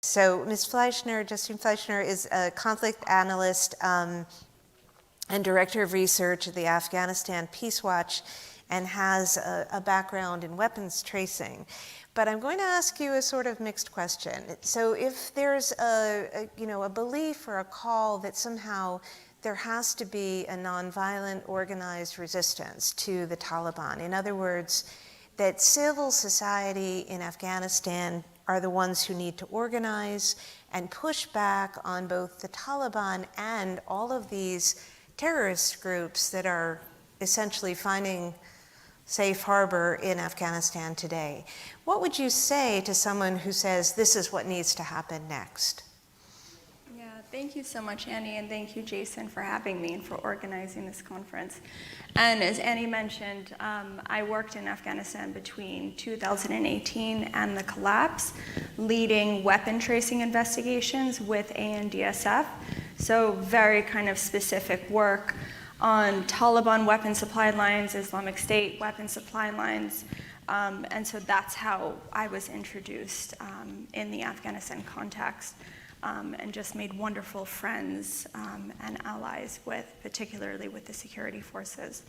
So Ms. Fleischner, Justine Fleischner, is a conflict analyst and director of research at the Afghanistan Peace Watch and has a background in weapons tracing. But I'm going to ask you a sort of mixed question. So if there's a belief or a call that somehow there has to be a nonviolent organized resistance to the Taliban, in other words, that civil society in Afghanistan are the ones who need to organize and push back on both the Taliban and all of these terrorist groups that are essentially finding safe harbor in Afghanistan today. What would you say to someone who says this is what needs to happen next? Yeah, thank you so much, Annie, and thank you, Jason, for having me and for organizing this conference. And as Annie mentioned, I worked in Afghanistan between 2018 and the collapse, leading weapon tracing investigations with ANDSF. So very kind of specific work on Taliban weapon supply lines, Islamic State weapon supply lines. And so that's how I was introduced in the Afghanistan context, and just made wonderful friends and allies particularly with the security forces.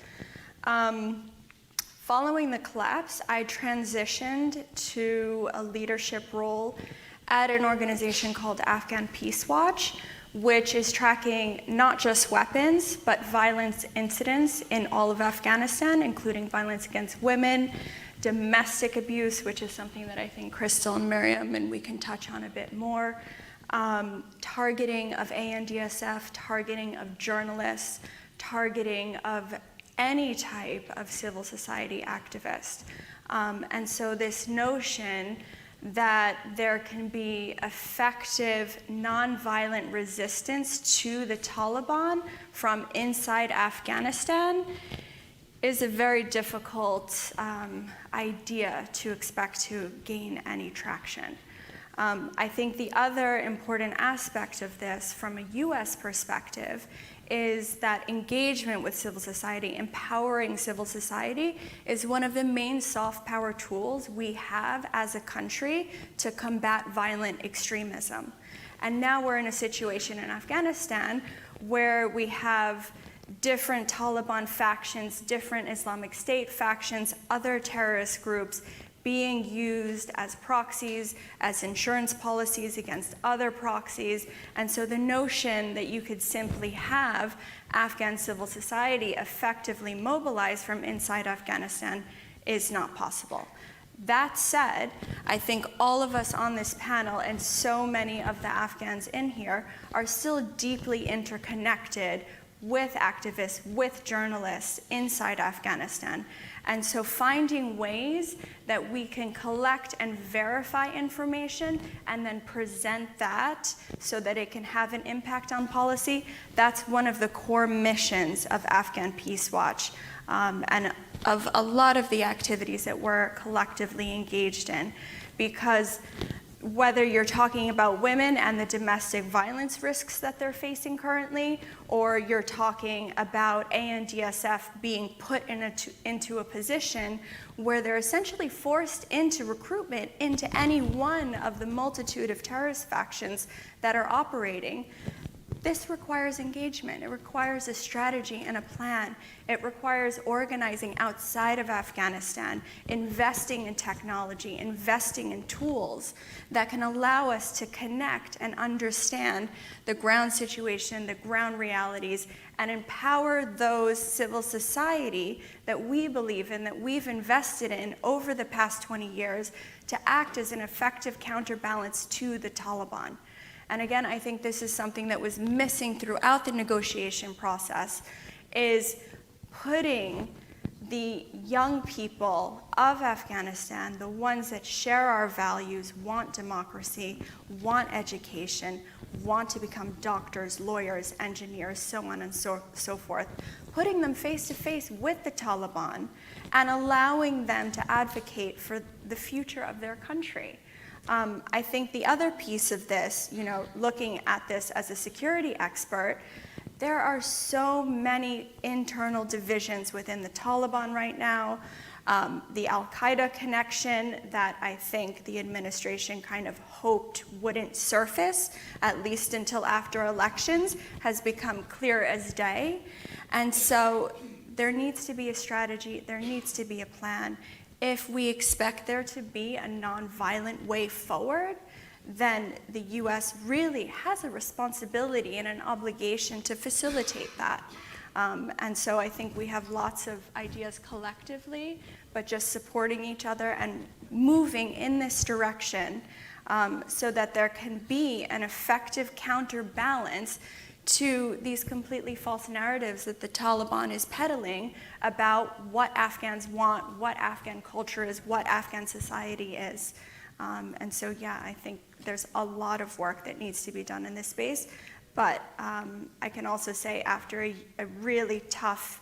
Following the collapse, I transitioned to a leadership role at an organization called Afghan Peace Watch, which is tracking not just weapons, but violence incidents in all of Afghanistan, including violence against women, domestic abuse, which is something that I think Crystal and Mariam, and we can touch on a bit more, targeting of ANDSF, targeting of journalists, targeting of any type of civil society activist. And so this notion that there can be effective nonviolent resistance to the Taliban from inside Afghanistan is a very difficult idea to expect to gain any traction. I think the other important aspect of this from a US perspective is that engagement with civil society, empowering civil society, is one of the main soft power tools we have as a country to combat violent extremism. And now we're in a situation in Afghanistan where we have different Taliban factions, different Islamic State factions, other terrorist groups being used as proxies, as insurance policies against other proxies. And so the notion that you could simply have Afghan civil society effectively mobilized from inside Afghanistan is not possible. That said, I think all of us on this panel and so many of the Afghans in here are still deeply interconnected with activists, with journalists inside Afghanistan. And so finding ways that we can collect and verify information and then present that so that it can have an impact on policy, that's one of the core missions of Afghan Peace Watch, and of a lot of the activities that we're collectively engaged in. Because whether you're talking about women and the domestic violence risks that they're facing currently, or you're talking about ANDSF being put into a position where they're essentially forced into recruitment into any one of the multitude of terrorist factions that are operating, this requires engagement. It requires a strategy and a plan. It requires organizing outside of Afghanistan, investing in technology, investing in tools that can allow us to connect and understand the ground situation, the ground realities, and empower those civil society that we believe in, that we've invested in over the past 20 years to act as an effective counterbalance to the Taliban. And again, I think this is something that was missing throughout the negotiation process, is putting the young people of Afghanistan, the ones that share our values, want democracy, want education, want to become doctors, lawyers, engineers, so on and so forth, putting them face to face with the Taliban and allowing them to advocate for the future of their country. I think the other piece of this, looking at this as a security expert, there are so many internal divisions within the Taliban right now. The Al-Qaeda connection that I think the administration kind of hoped wouldn't surface, at least until after elections, has become clear as day. And so there needs to be a strategy, there needs to be a plan. If we expect there to be a nonviolent way forward, then the US really has a responsibility and an obligation to facilitate that. And so I think we have lots of ideas collectively, but just supporting each other and moving in this direction so that there can be an effective counterbalance to these completely false narratives that the Taliban is peddling about what Afghans want, what Afghan culture is, what Afghan society is. And so, yeah, I think there's a lot of work that needs to be done in this space. But I can also say after a really tough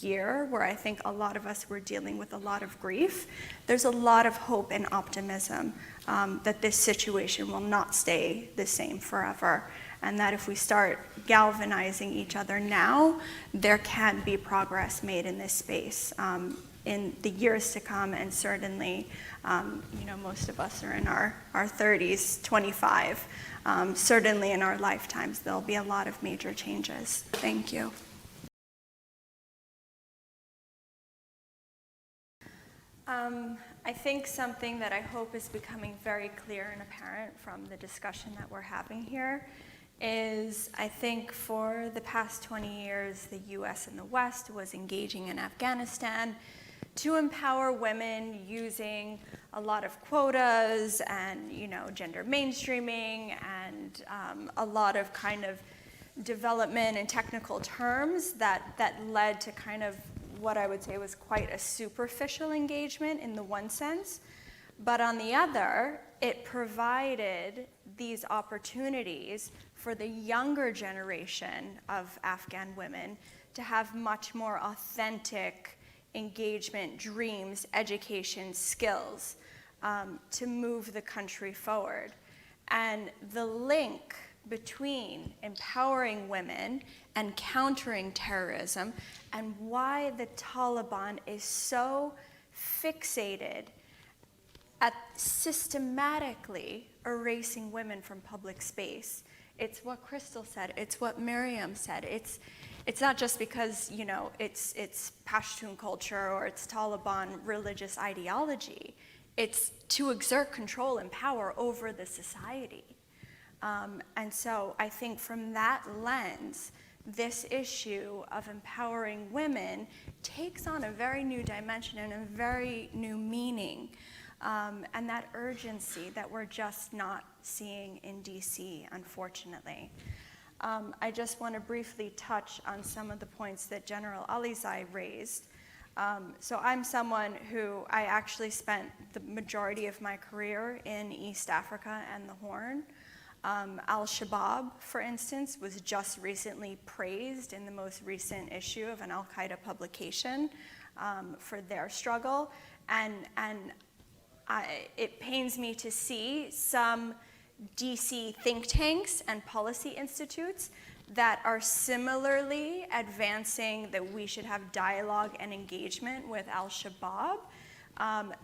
year where I think a lot of us were dealing with a lot of grief, there's a lot of hope and optimism that this situation will not stay the same forever. And that if we start galvanizing each other now, there can be progress made in this space in the years to come. And certainly, most of us are in our 30s, 25. Certainly in our lifetimes, there'll be a lot of major changes. Thank you. I think something that I hope is becoming very clear and apparent from the discussion that we're having here is I think for the past 20 years, the US and the West was engaging in Afghanistan to empower women using a lot of quotas and, gender mainstreaming and a lot of kind of development and technical terms that led to kind of what I would say was quite a superficial engagement in the one sense. But on the other, it provided these opportunities for the younger generation of Afghan women to have much more authentic engagement, dreams, education, skills to move the country forward. And the link between empowering women and countering terrorism and why the Taliban is so fixated at systematically erasing women from public space. It's what Crystal said, it's what Mariam said. It's not just because, it's Pashtun culture or it's Taliban religious ideology. It's to exert control and power over the society. And so I think from that lens, this issue of empowering women takes on a very new dimension and a very new meaning. And that urgency that we're just not seeing in DC, unfortunately. I just want to briefly touch on some of the points that General Alizai raised. So I'm someone who I actually spent the majority of my career in East Africa and the Horn. Al-Shabaab, for instance, was just recently praised in the most recent issue of an Al-Qaeda publication for their struggle. And it pains me to see some DC think tanks and policy institutes that are similarly advancing that we should have dialogue and engagement with Al-Shabaab.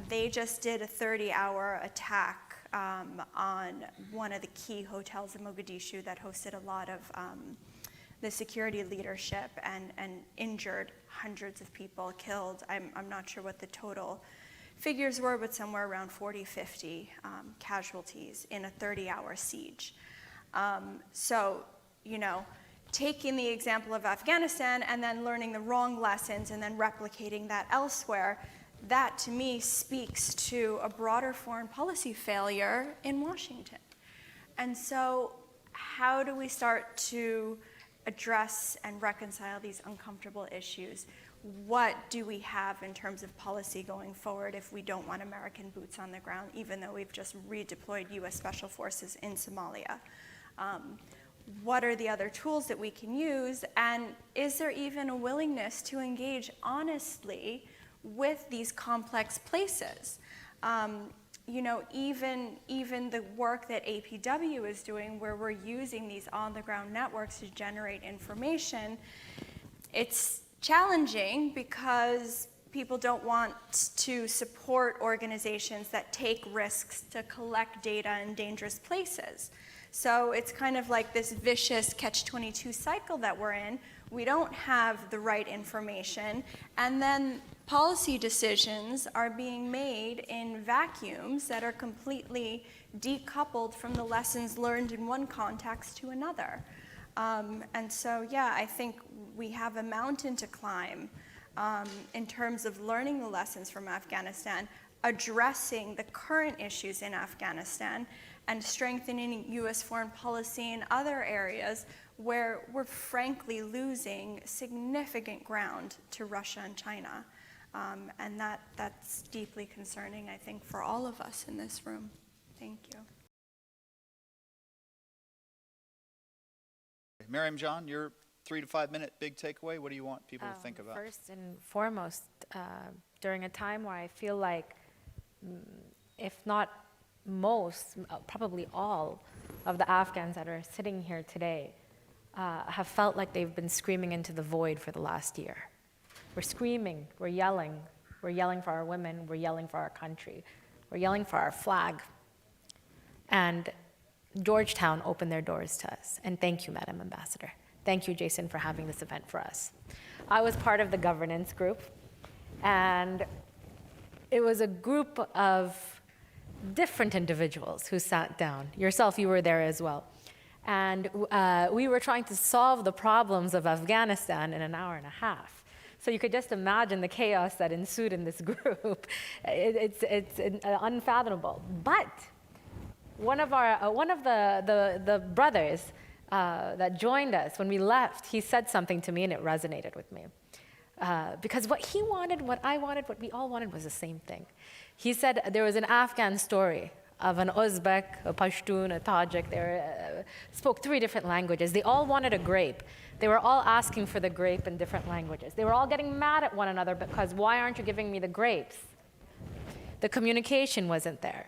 They just did a 30-hour attack on one of the key hotels in Mogadishu that hosted a lot of the security leadership and injured hundreds of people, killed. I'm not sure what the total figures were, but somewhere around 40, 50 casualties in a 30-hour siege. So, taking the example of Afghanistan and then learning the wrong lessons and then replicating that elsewhere, that to me speaks to a broader foreign policy failure in Washington. And so how do we start to address and reconcile these uncomfortable issues? What do we have in terms of policy going forward if we don't want American boots on the ground, even though we've just redeployed US Special Forces in Somalia? What are the other tools that we can use? And is there even a willingness to engage honestly with these complex places? Even the work that APW is doing, where we're using these on-the-ground networks to generate information, it's challenging because people don't want to support organizations that take risks to collect data in dangerous places. So it's kind of like this vicious catch-22 cycle that we're in. We don't have the right information, and then policy decisions are being made in vacuums that are completely decoupled from the lessons learned in one context to another. And so, yeah, I think we have a mountain to climb in terms of learning the lessons from Afghanistan, addressing the current issues in Afghanistan, and strengthening U.S. foreign policy in other areas where we're frankly losing significant ground to Russia and China. And that's deeply concerning, I think, for all of us in this room. Thank you. Mariam, John, your 3 to 5 minute big takeaway. What do you want people to think about? First and foremost, during a time where I feel like, if not most, probably all of the Afghans that are sitting here today have felt like they've been screaming into the void for the last year. We're screaming, we're yelling for our women, we're yelling for our country, we're yelling for our flag. And Georgetown opened their doors to us. And thank you, Madam Ambassador. Thank you, Jason, for having this event for us. I was part of the governance group, and it was a group of different individuals who sat down. Yourself, you were there as well. And we were trying to solve the problems of Afghanistan in an hour and a half. So you could just imagine the chaos that ensued in this group. It's unfathomable. But one of the brothers that joined us, when we left, he said something to me and it resonated with me. Because what he wanted, what I wanted, what we all wanted was the same thing. He said there was an Afghan story of an Uzbek, a Pashtun, a Tajik. They spoke 3 different languages. They all wanted a grape. They were all asking for the grape in different languages. They were all getting mad at one another because, why aren't you giving me the grapes? The communication wasn't there.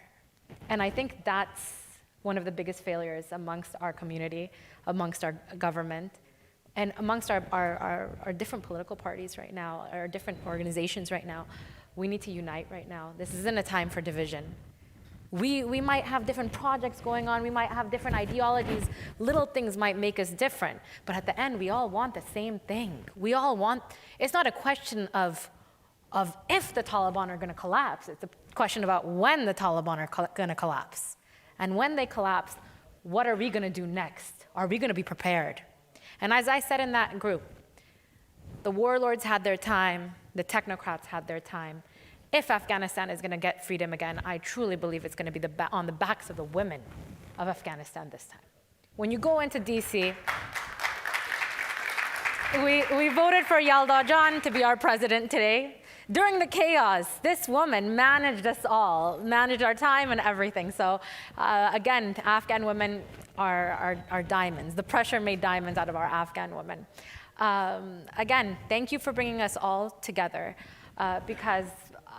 And I think that's one of the biggest failures amongst our community, amongst our government, and amongst our different political parties right now, our different organizations right now. We need to unite right now. This isn't a time for division. We might have different projects going on, we might have different ideologies, little things might make us different, but at the end, we all want the same thing. We all want, it's not a question of if the Taliban are gonna collapse, it's a question about when the Taliban are gonna collapse. And when they collapse, what are we gonna do next? Are we gonna be prepared? And as I said in that group, the warlords had their time, the technocrats had their time. If Afghanistan is going to get freedom again, I truly believe it's going to be on the backs of the women of Afghanistan this time. When you go into DC, we voted for Yalda John to be our president today. During the chaos, this woman managed us all, managed our time and everything. So again, Afghan women are diamonds. The pressure made diamonds out of our Afghan women. Again, thank you for bringing us all together because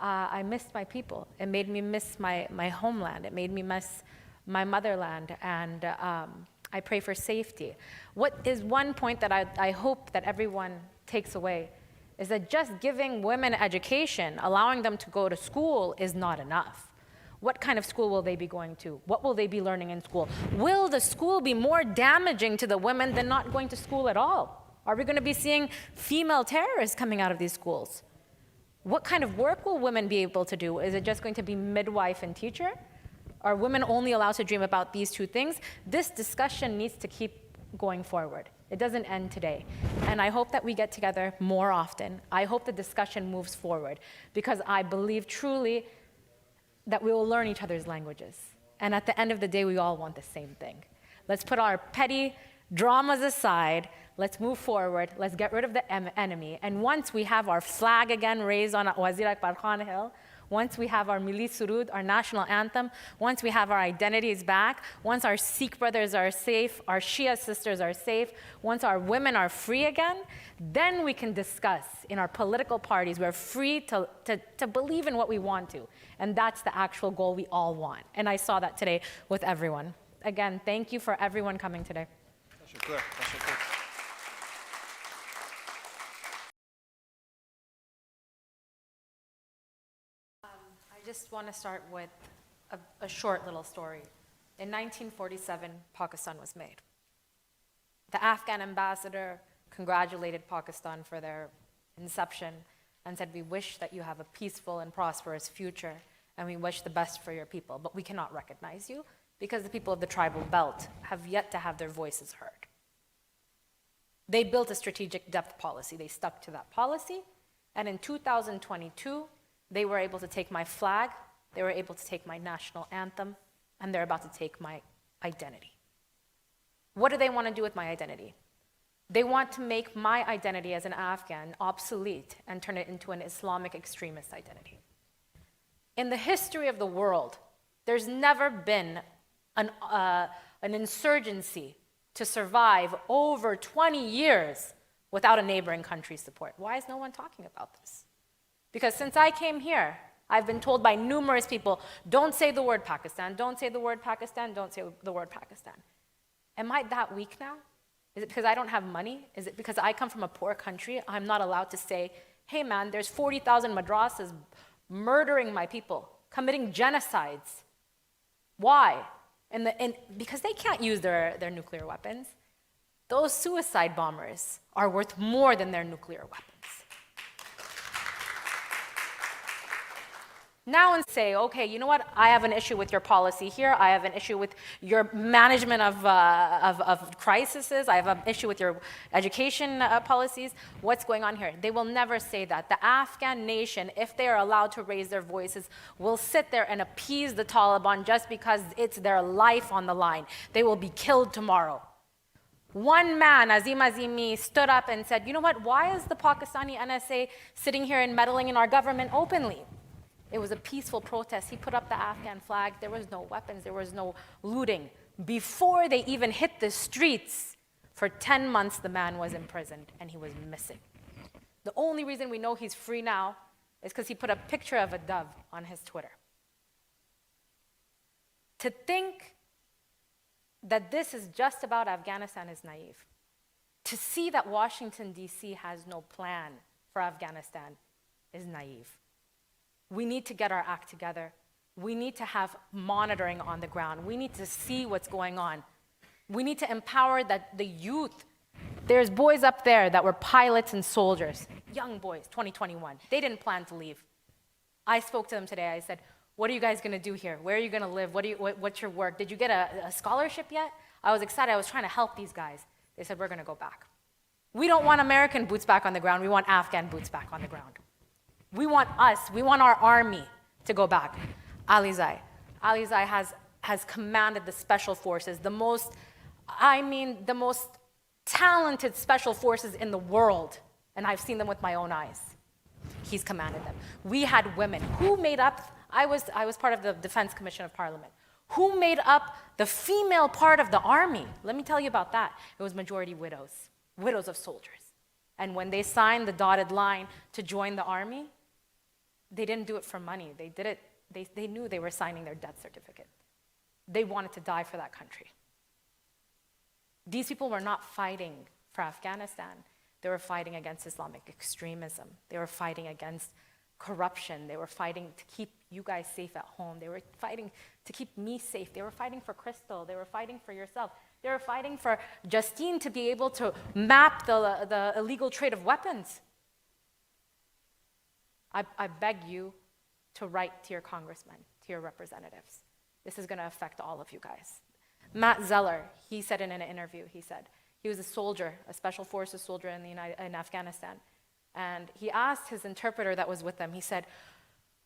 I missed my people. It made me miss my homeland. It made me miss my motherland, and I pray for safety. What is one point that I hope that everyone takes away is that just giving women education, allowing them to go to school is not enough. What kind of school will they be going to? What will they be learning in school? Will the school be more damaging to the women than not going to school at all? Are we going to be seeing female terrorists coming out of these schools? What kind of work will women be able to do? Is it just going to be midwife and teacher? Are women only allowed to dream about these 2 things? This discussion needs to keep going forward. It doesn't end today. And I hope that we get together more often. I hope the discussion moves forward because I believe truly that we will learn each other's languages. And at the end of the day, we all want the same thing. Let's put our petty dramas aside. Let's move forward. Let's get rid of the enemy. And once we have our flag again raised on Wazir Akbar Khan Hill, once we have our Milli Surud, our national anthem, once we have our identities back, once our Sikh brothers are safe, our Shia sisters are safe, once our women are free again, then we can discuss in our political parties. We're free to believe in what we want to. And that's the actual goal we all want. And I saw that today with everyone. Again, thank you for everyone coming today. just want to start with a short little story. In 1947, Pakistan was made. The Afghan ambassador congratulated Pakistan for their inception and said, we wish that you have a peaceful and prosperous future, and we wish the best for your people, but we cannot recognize you because the people of the tribal belt have yet to have their voices heard. They built a strategic depth policy. They stuck to that policy, and in 2022, they were able to take my flag, they were able to take my national anthem, and they're about to take my identity. What do they want to do with my identity? They want to make my identity as an Afghan obsolete and turn it into an Islamic extremist identity. In the history of the world, there's never been an insurgency to survive over 20 years without a neighboring country's support. Why is no one talking about this? Because since I came here, I've been told by numerous people, don't say the word Pakistan, don't say the word Pakistan, don't say the word Pakistan. Am I that weak now? Is it because I don't have money? Is it because I come from a poor country? I'm not allowed to say, hey man, there's 40,000 madrasas murdering my people, committing genocides. Why? Because they can't use their nuclear weapons. Those suicide bombers are worth more than their nuclear weapons. Now and say, okay, you know what? I have an issue with your policy here. I have an issue with your management of crises. I have an issue with your education policies. What's going on here? They will never say that. The Afghan nation, if they are allowed to raise their voices, will sit there and appease the Taliban just because it's their life on the line. They will be killed tomorrow. One man, Azim Azimi, stood up and said, you know what? Why is the Pakistani NSA sitting here and meddling in our government openly? It was a peaceful protest. He put up the Afghan flag. There was no weapons. There was no looting. Before they even hit the streets, for 10 months, the man was imprisoned and he was missing. The only reason we know he's free now is because he put a picture of a dove on his Twitter. To think that this is just about Afghanistan is naive. To see that Washington, D.C. has no plan for Afghanistan is naive. We need to get our act together. We need to have monitoring on the ground. We need to see what's going on. We need to empower the youth. There's boys up there that were pilots and soldiers, young boys, 2021. They didn't plan to leave. I spoke to them today. I said, what are you guys going to do here? Where are you going to live? What's your work? Did you get a scholarship yet? I was excited. I was trying to help these guys. They said, we're going to go back. We don't want American boots back on the ground. We want Afghan boots back on the ground. We want our army to go back. Alizai has commanded the special forces, the most talented special forces in the world, and I've seen them with my own eyes. He's commanded them. We had women. Who made up, I was part of the Defense Commission of Parliament. Who made up the female part of the army? Let me tell you about that. It was majority widows of soldiers. And when they signed the dotted line to join the army, they didn't do it for money. They did it, they knew they were signing their death certificate. They wanted to die for that country. These people were not fighting for Afghanistan. They were fighting against Islamic extremism. They were fighting against corruption. They were fighting to keep you guys safe at home. They were fighting to keep me safe. They were fighting for Crystal. They were fighting for yourself. They were fighting for Justine to be able to map the illegal trade of weapons. I beg you to write to your congressmen, to your representatives. This is going to affect all of you guys. Matt Zeller, he said in an interview, he said, he was a soldier, a special forces soldier in Afghanistan. And he asked his interpreter that was with them, he said,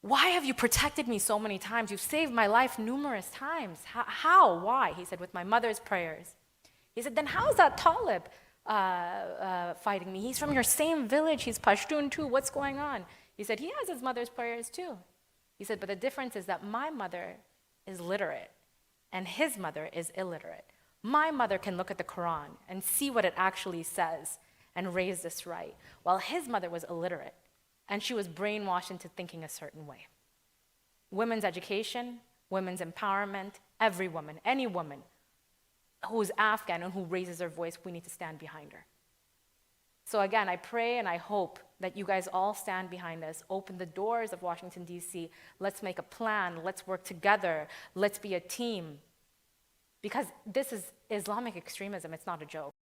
why have you protected me so many times? You've saved my life numerous times. How? Why? He said, with my mother's prayers. He said, then how is that Talib fighting me? He's from your same village. He's Pashtun too. What's going on? He said, he has his mother's prayers too. He said, but the difference is that my mother is literate and his mother is illiterate. My mother can look at the Quran and see what it actually says and raise this right, while his mother was illiterate and she was brainwashed into thinking a certain way. Women's education, women's empowerment, every woman, any woman who is Afghan and who raises her voice, we need to stand behind her. So again, I pray and I hope that you guys all stand behind this, open the doors of Washington, D.C. Let's make a plan. Let's work together. Let's be a team. Because this is Islamic extremism. It's not a joke.